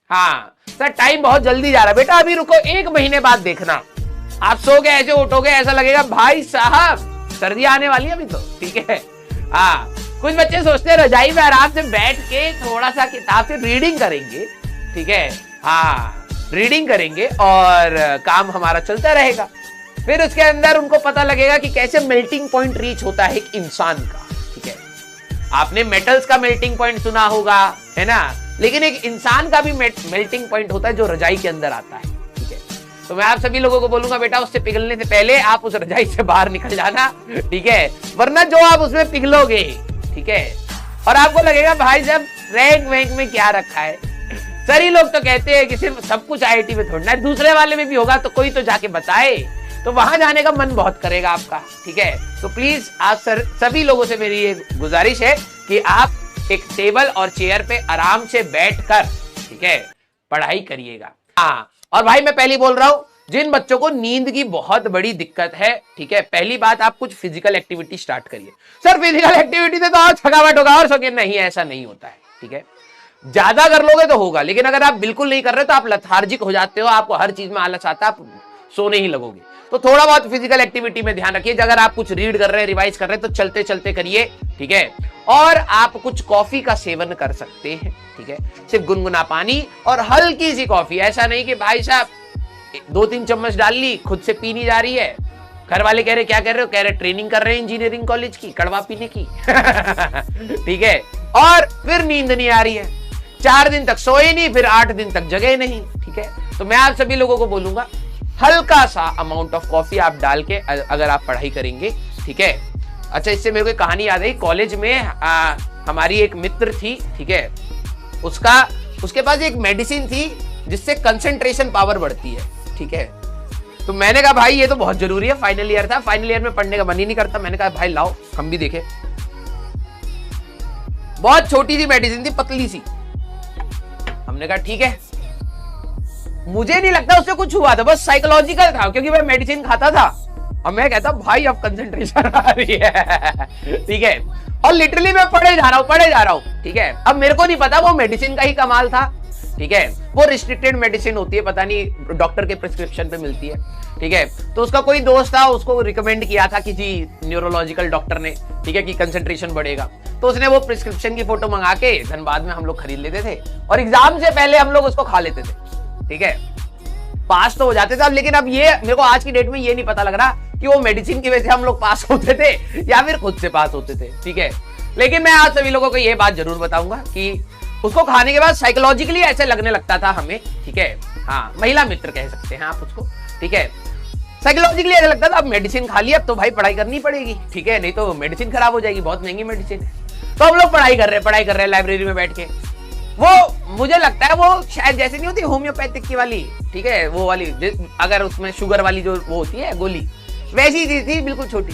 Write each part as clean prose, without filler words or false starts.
हाँ sir time बहुत जल्दी जा रहा है बेटा, अभी रुको 1 महीने बाद देखना, आप सो के ऐसे उठोगे ऐसा लगेगा भाई साहब सर्दी आने वाली है अभी तो, ठीक है। हाँ कुछ बच्चे सोचते हैं रजाई में आराम से बैठ के थोड़ा सा किताब से रीडिंग करेंगे, ठीक है। हाँ रीडिंग करेंगे और काम हमारा चलता रहेगा। फिर उसके अंदर उनको पता लगेगा कि कैसे मेल्टिंग पॉइंट रीच होता है एक इंसान का, ठीक है। आपने मेटल्स का मेल्टिंग पॉइंट सुना होगा, है ना, लेकिन एक इंसान का भी मेल्टिंग पॉइंट होता है जो रजाई के अंदर आता है, ठीक है। तो मैं आप सभी लोगों को बोलूंगा बेटा उससे पिघलने से पहले आप उस रजाई से बाहर निकल जाना, ठीक है, वरना जो आप उसमें पिघलोगे, ठीक है, और आपको लगेगा भाई साहब रैंक वैंक में क्या रखा है। सभी लोग तो कहते हैं कि सिर्फ सब कुछ आईआईटी में थोड़ा है, दूसरे वाले में भी होगा तो कोई तो जाके बताए, तो वहां जाने का मन बहुत करेगा आपका, ठीक है। तो प्लीज आप सभी लोगों से मेरी ये गुजारिश है कि आप एक टेबल और चेयर पे आराम से बैठकर, ठीक है, पढ़ाई करिएगा। हाँ और भाई मैं पहले बोल रहा हूं जिन बच्चों को नींद की बहुत बड़ी दिक्कत है, ठीक है, पहली बात आप कुछ फिजिकल एक्टिविटी स्टार्ट करिए। सर फिजिकल एक्टिविटी से तो और थकावट होगा और सोगे, नहीं ऐसा नहीं होता है, ठीक है। ज्यादा कर लोगे तो होगा, लेकिन अगर आप बिल्कुल नहीं कर रहे तो आप लथार्जिक हो जाते हो, आपको हर चीज में आलस आता है, आप सोने ही लगोगे। तो थोड़ा बहुत फिजिकल एक्टिविटी में ध्यान रखिए। अगर आप कुछ रीड कर रहे हैं, रिवाइज कर रहे हैं तो चलते चलते करिए, ठीक है। और आप कुछ कॉफी का सेवन कर सकते हैं, ठीक है, सिर्फ गुनगुना पानी और हल्की सी कॉफी, ऐसा नहीं कि भाई साहब 2-3 चम्मच डाल ली खुद से पीनी जा रही है। घर वाले कह रहे क्या कर रहे हो, कह रहे ट्रेनिंग कर रहे हैं इंजीनियरिंग कॉलेज की कड़वा पीने की ठीक है, और फिर नींद नहीं आ रही है, 4 दिन तक सोए नहीं, फिर 8 दिन तक जगे नहीं, ठीक है। तो मैं आप सभी लोगों को बोलूंगा हल्का सा अमाउंट ऑफ कॉफी आप डाल के अगर आप पढ़ाई करेंगे, ठीक है। अच्छा इससे मेरे को एक कहानी याद आई, कॉलेज में हमारी एक मित्र थी, ठीक है, उसके पास एक मेडिसिन थी जिससे कंसंट्रेशन पावर बढ़ती है, ठीक है। तो मैंने कहा भाई ये तो बहुत जरूरी है, फाइनल ईयर था, फाइनल ईयर में पढ़ने का मन ही नहीं करता, मैंने कहा भाई लाओ हम भी देखें। बहुत छोटी सी मेडिसिन थी, पतली सी, हमने कहा ठीक है। मुझे नहीं लगता उससे कुछ हुआ था, बस साइकोलॉजिकल था, क्योंकि मैं मेडिसिन खाता था और मैं कहता भाई अब कंसंट्रेशन आ रही है, ठीक है, और लिटरली मैं पढ़े जा रहा हूं, ठीक है। अब मेरे को नहीं पता वो मेडिसिन का ही कमाल था, ठीक है, वो रिस्ट्रिक्टेड मेडिसिन होती है, पता नहीं डॉक्टर के प्रिस्क्रिप्शन पे मिलती है, ठीक है। तो उसका कोई दोस्त था, उसको रिकमेंड किया था किसी न्यूरोलॉजिकल डॉक्टर ने, ठीक है, कि कंसंट्रेशन बढ़ेगा, तो उसने वो प्रिस्क्रिप्शन की फोटो मंगा के धनबाद में हम लोग खरीद लेते थे और एग्जाम से पहले हम लोग उसको खा लेते थे, ठीक है, पास तो हो जाते थे। अब लेकिन अब ये मेरे को आज की डेट में ये नहीं पता लग रहा कि वो मेडिसिन की वजह से हम लोग पास होते थे या फिर खुद से पास होते थे, ठीक है। लेकिन मैं आज सभी लोगों को ये बात जरूर बताऊंगा कि उसको खाने के बाद साइकोलॉजिकली ऐसे लगने लगता था हमें, ठीक है, हाँ महिला मित्र कह सकते हैं आप उसको, ठीक है, साइकोलॉजिकली ऐसा लगता था अब मेडिसिन खा लिया अब तो भाई पढ़ाई करनी पड़ेगी, ठीक है, नहीं तो मेडिसिन खराब हो जाएगी, बहुत महंगी मेडिसिन है। तो हम लोग पढ़ाई कर रहे हैं लाइब्रेरी में बैठ के। वो मुझे लगता है वो शायद जैसे नहीं होती होम्योपैथिक की वाली, ठीक है, वो वाली अगर उसमें शुगर वाली जो वो होती है गोली, वैसी चीज थी बिल्कुल छोटी।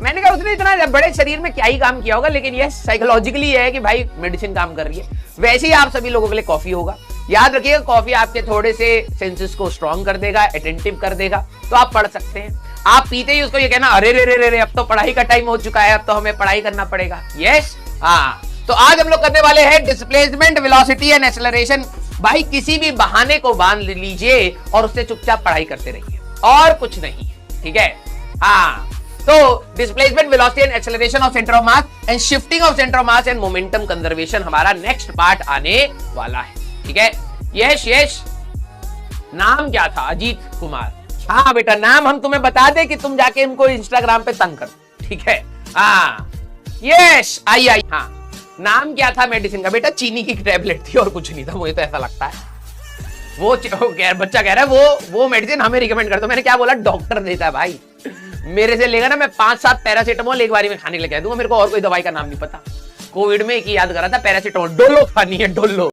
मैंने कहा उसने इतना बड़े शरीर में क्या ही काम किया होगा, लेकिन ये साइकोलॉजिकली है कि भाई मेडिसिन काम कर रही है। वैसे ही आप सभी लोगों के लिए कॉफी होगा, याद रखिएगा कॉफी आपके थोड़े से सेंसेस को स्ट्रॉन्ग कर देगा, अटेंटिव कर देगा, तो आप पढ़ सकते हैं। आप पीते ही उसको ये कहना अरे रे रे रे अब तो पढ़ाई का टाइम हो चुका है, अब तो हमें पढ़ाई करना पड़ेगा। यस हाँ, तो आज हम लोग करने वाले हैं डिस्प्लेसमेंट, वेलोसिटी एंड एक्सेलरेशन। भाई किसी भी बहाने को बांध लीजिए और उससे चुपचाप पढ़ाई करते रहिए, और कुछ नहीं, ठीक है। हाँ तो displacement, velocity and acceleration of centre of mass and shifting of centre of mass and momentum conservation हमारा नेक्स्ट पार्ट आने वाला है, ठीक है। यश नाम क्या था? अजीत कुमार। हाँ बेटा नाम हम तुम्हें बता दे कि तुम जाके इनको इंस्टाग्राम पे तंग करो, ठीक है। हाँ यश आई। हाँ नाम क्या था मेडिसिन का? बेटा चीनी की टैबलेट थी और कुछ नहीं था, मुझे तो ऐसा लगता है। वो बच्चा कह रहा है वो मेडिसिन हमें रिकमेंड कर दो। मैंने क्या बोला? डॉक्टर देता है भाई, मेरे से लेगा ना मैं 5-7 पैरासीटामोल एक बारी में खाने के लिए कह दूंगा। मेरे को और कोई दवाई का नाम नहीं पता। कोविड में एक ही याद करा था, पैरासीटामोल, डोलो खानी है, डोलो।